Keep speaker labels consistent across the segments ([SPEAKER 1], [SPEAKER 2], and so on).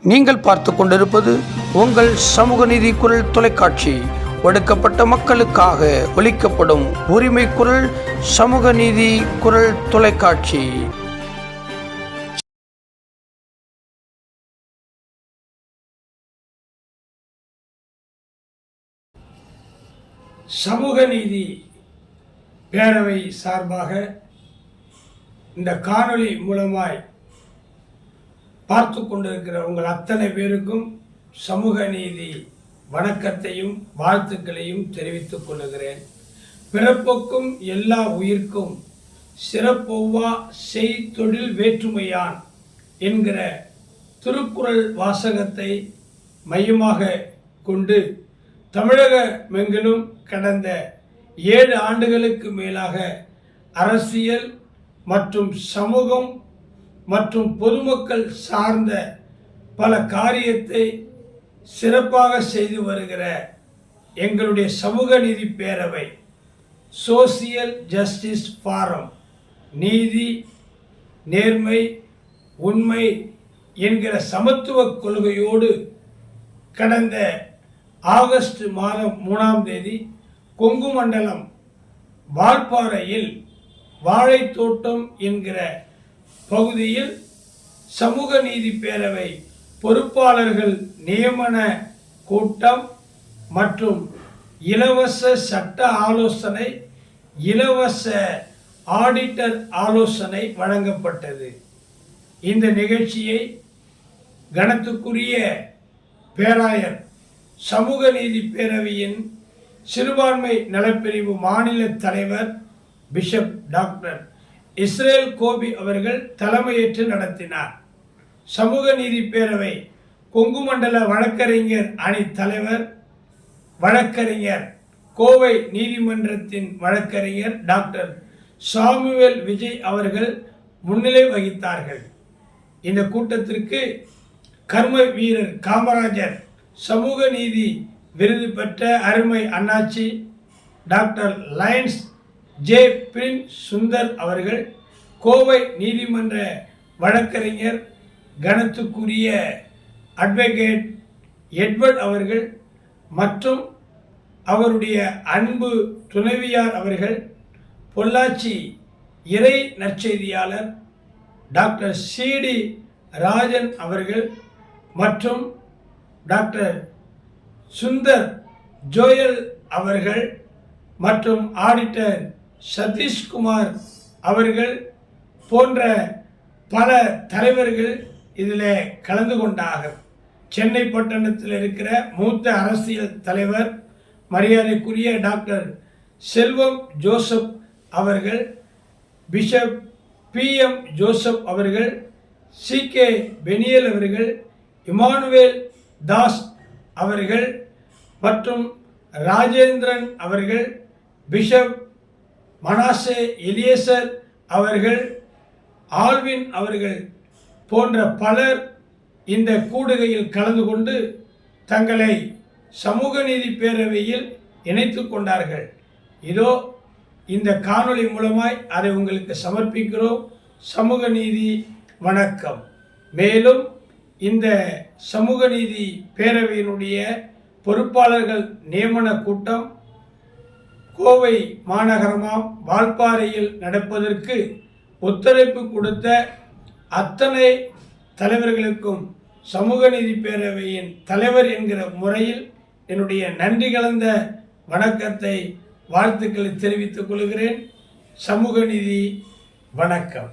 [SPEAKER 1] நீங்கள் பார்த்து கொண்டிருப்பது உங்கள் சமூக நீதி குரல் தொலைக்காட்சி. உங்கள் சமூக நீதி குரல் தொலைக்காட்சி ஒடுக்கப்பட்ட மக்களுக்காக ஒலிக்கப்படும் உரிமை குரல் சமூக நீதி குரல் தொலைக்காட்சி.
[SPEAKER 2] சமூக நீதி பேரவை சார்பாக இந்த காணொளி மூலமாய் பார்த்து கொண்டிருக்கிற உங்கள் அத்தனை பேருக்கும் சமூக நீதி வணக்கத்தையும் வாழ்த்துக்களையும் தெரிவித்துக் கொள்கிறேன். பிறப்புக்கும் எல்லா உயிர்க்கும் சிறப்பொவ்வா செய் தொழில் வேற்றுமையான் என்கிற திருக்குறள் வாசகத்தை மையமாக கொண்டு தமிழகமெங்கிலும் கடந்த 7 ஆண்டுகளுக்கு மேலாக அரசியல் மற்றும் சமூகம் மற்றும் பொதுமக்கள் சார்ந்த பல காரியத்தை சிறப்பாக செய்து வருகிற எங்களுடைய சமூக நீதி பேரவை சோசியல் ஜஸ்டிஸ் ஃபாரம், நீதி, நேர்மை, உண்மை என்கிற சமத்துவ கொள்கையோடு கடந்த ஆகஸ்ட் மாதம் 3ஆம் தேதி கொங்கு மண்டலம் வால்பாறையில் வாழைத்தோட்டம் என்கிற பகுதியில் சமூக நீதி பேரவை பொறுப்பாளர்கள் நியமன கூட்டம் மற்றும் இலவச சட்ட ஆலோசனை, இலவச ஆடிட்டர் ஆலோசனை வழங்கப்பட்டது. இந்த நிகழ்ச்சியை கனத்துக்குரிய பேராயர் சமூக நீதி பேரவையின் சிறுபான்மை நலப்பிரிவு மாநில தலைவர் பிஷப் டாக்டர் இஸ்ரேல் கோபி அவர்கள் தலைமையேற்று நடத்தினார். சமூக நீதி பேரவை கொங்கு மண்டல வழக்கறிஞர் அணி தலைவர் வழக்கறிஞர் கோவை நீதிமன்றத்தின் வழக்கறிஞர் டாக்டர் சாமுவேல் விஜய் அவர்கள் முன்னிலை வகித்தார்கள். இந்த கூட்டத்திற்கு கர்ம வீரர் காமராஜர் சமூக நீதி விருது பெற்ற அருமை அண்ணாச்சி doctor Lions J Prince Sundar அவர்கள், கோவை நீதிமன்ற வழக்கறிஞர் கனத்துக்குரிய அட்வொகேட் எட்வர்ட் அவர்கள் மற்றும் அவருடைய அன்பு துணைவியார் அவர்கள், பொள்ளாச்சி இறை நற்செய்தியாளர் டாக்டர் சிடி ராஜன் அவர்கள் மற்றும் டாக்டர் சுந்தர் ஜோயல் அவர்கள் மற்றும் ஆடிட்டர் சதீஷ்குமார் அவர்கள் போன்ற பல தலைவர்கள் இதில் கலந்து கொண்டார்கள். சென்னை பட்டணத்தில் இருக்கிற மூத்த அரசியல் தலைவர் மரியாதைக்குரிய டாக்டர் செல்வம் ஜோசப் அவர்கள், பிஷப் PM ஜோசப் அவர்கள், CK பெனியல் அவர்கள், இமானுவேல் தாஸ் அவர்கள் மற்றும் ராஜேந்திரன் அவர்கள், பிஷப் மனாசே எலியேசர் அவர்கள், ஆல்வின் அவர்கள் போன்ற பலர் இந்த கூடுகையில் கலந்து கொண்டு தங்களை சமூக நீதி பேரவையில் இணைத்து கொண்டார்கள். இதோ இந்த காணொளி மூலமாய் அதை உங்களுக்கு சமர்ப்பிக்கிறோம். சமூக நீதி வணக்கம். மேலும் இந்த சமூக நீதி பேரவையினுடைய பொறுப்பாளர்கள் நியமன கூட்டம் கோவை மாநகரமாம் வால்பாறையில் நடப்பதற்கு ஒத்துழைப்பு கொடுத்த அத்தனை தலைவர்களுக்கும் சமூக நீதி பேரவையின் தலைவர் என்கிற முறையில் என்னுடைய நன்றி கலந்த வணக்கத்தை, வாழ்த்துக்களை தெரிவித்துக் கொள்கிறேன். சமூக நீதி வணக்கம்.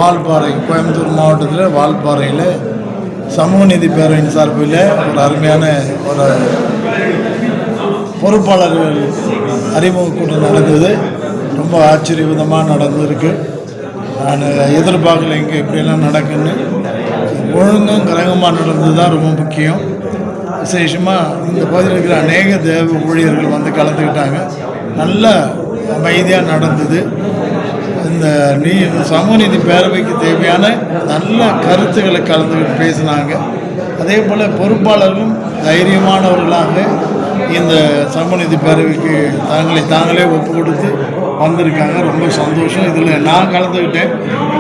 [SPEAKER 3] வால்பாறை, கோயம்புத்தூர் மாவட்டத்தில் வால்பாறையில் சமூக நீதி பேரவையின் சார்பில் ஒரு அருமையான ஒரு பொறுப்பாளர்கள் அறிமுக கூட்டம் நடந்தது. ரொம்ப ஆச்சரியவிதமாக நடந்திருக்கு. நான் எதிர்பார்க்கல இங்கே இப்படியெல்லாம் நடக்குன்னு. ஒழுங்கும் கிரகமாக நடந்தது தான் ரொம்ப முக்கியம். விசேஷமாக இந்த பகுதியில் இருக்கிற அநேக தேவ ஊழியர்கள் வந்து கலந்துக்கிட்டாங்க. நல்ல அமைதியாக நடந்தது. இந்த சமூக நீதி பேரவைக்கு தேவையான நல்ல கருத்துக்களை கலந்துக்கிட்டு பேசினாங்க. அதே போல் பொறுப்பாளர்களும் தைரியமானவர்களாக இந்த சமூக நீதி பேரவைக்கு தாங்களே ஒப்பு கொடுத்து வந்திருக்காங்க. ரொம்ப சந்தோஷம். இதில் நான் கலந்துக்கிட்டேன்.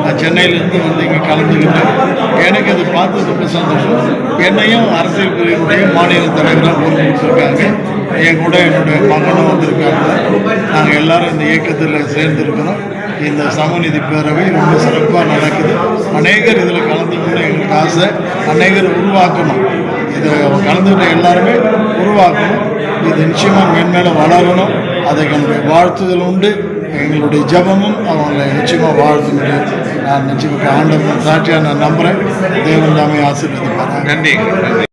[SPEAKER 3] நான் சென்னையிலேருந்து வந்து இங்கே கலந்துக்கிட்டேன். எனக்கு அதை பார்த்து ரொம்ப சந்தோஷம். என்னையும் அரசியல் பிரிவினுடைய மாநில தலைவராக பொறுப்பிட்டிருக்காங்க. என் கூட என்னுடைய மகனும் வந்திருக்காங்க. நாங்கள் எல்லாரும் இந்த இயக்கத்தில் சேர்ந்துருக்கிறோம். இந்த சமூக நீதி பேரவை ரொம்ப சிறப்பாக நடக்குது. அநேகர் இதில் கலந்துக்கணும் எங்களுக்கு ஆசை. அநேகர் உருவாக்கணும். இதை கலந்துக்கிட்ட எல்லாருமே உருவாக்கணும். இது நிச்சயமாக மேன்மேலும் வளரணும். அதை என்னுடைய வாழ்த்துதல் உண்டு. எங்களுடைய ஜபமும் அவங்களை நிச்சயமாக வாழ்த்துக்கிட்டு நான் நிச்சயமாக ஆண்டவன் சாட்சியாக நான் நம்புகிறேன். தேவன் தாமே ஆசீர்வதிப்பார்.
[SPEAKER 4] நன்றி.